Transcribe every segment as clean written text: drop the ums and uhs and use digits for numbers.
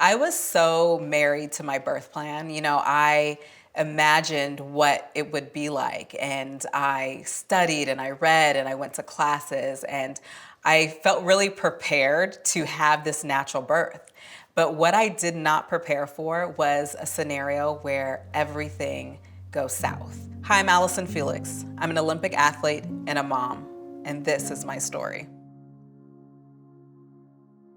I was so married to my birth plan. I imagined what it would be like, and I studied and I read and I went to classes, and I felt really prepared to have this natural birth. But what I did not prepare for was a scenario where everything goes south. Hi, I'm Allyson Felix. I'm an Olympic athlete and a mom, and this is my story.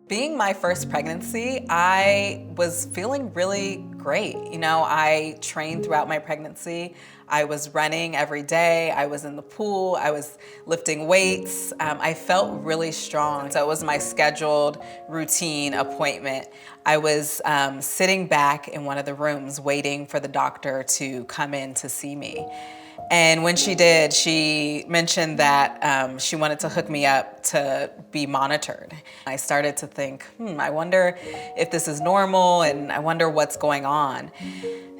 Being my first pregnancy, I was feeling really great. I trained throughout my pregnancy. I was running every day. I was in the pool. I was lifting weights. I felt really strong. So it was my scheduled routine appointment. I was sitting back in one of the rooms waiting for the doctor to come in to see me. And when she did, she mentioned that she wanted to hook me up to be monitored. I started to think, I wonder if this is normal, and I wonder what's going on.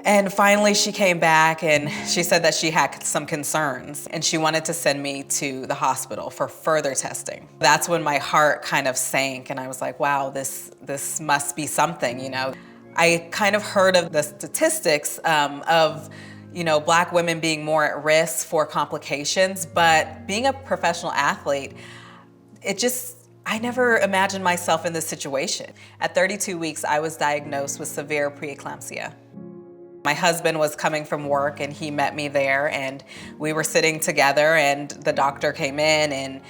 And finally she came back and she said that she had some concerns and she wanted to send me to the hospital for further testing. That's when my heart kind of sank and I was like, wow, this must be something. I kind of heard of the statistics of Black women being more at risk for complications, but being a professional athlete, I never imagined myself in this situation. At 32 weeks, I was diagnosed with severe preeclampsia. My husband was coming from work and he met me there, and we were sitting together, and the doctor came in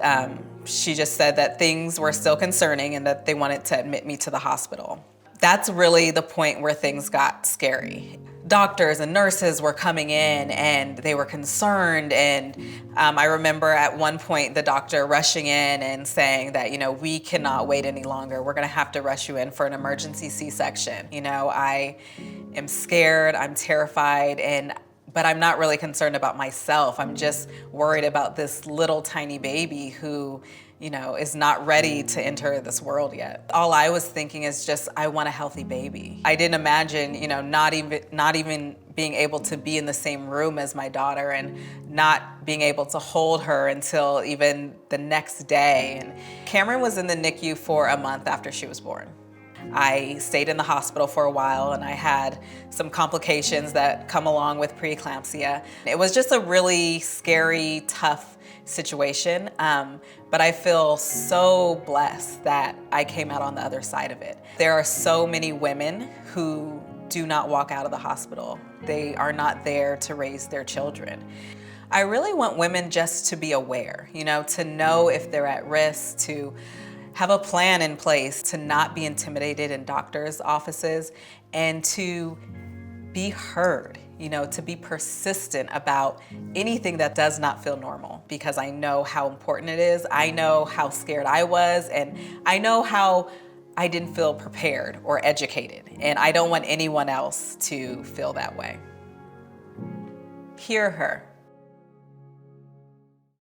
and she just said that things were still concerning and that they wanted to admit me to the hospital. That's really the point where things got scary. Doctors and nurses were coming in and they were concerned, and I remember at one point the doctor rushing in and saying that, we cannot wait any longer. We're gonna have to rush you in for an emergency C-section. I am scared, I'm terrified, but I'm not really concerned about myself. I'm just worried about this little tiny baby who is not ready to enter this world yet. All I was thinking is just, I want a healthy baby. I didn't imagine, not even being able to be in the same room as my daughter and not being able to hold her until even the next day. And Cameron was in the NICU for a month after she was born. I stayed in the hospital for a while and I had some complications that come along with preeclampsia. It was just a really scary, tough situation, but I feel so blessed that I came out on the other side of it. There are so many women who do not walk out of the hospital. They are not there to raise their children. I really want women just to be aware, to know if they're at risk, to have a plan in place, to not be intimidated in doctors' offices, and to be heard, to be persistent about anything that does not feel normal, because I know how important it is. I know how scared I was, and I know how I didn't feel prepared or educated, and I don't want anyone else to feel that way. Hear her.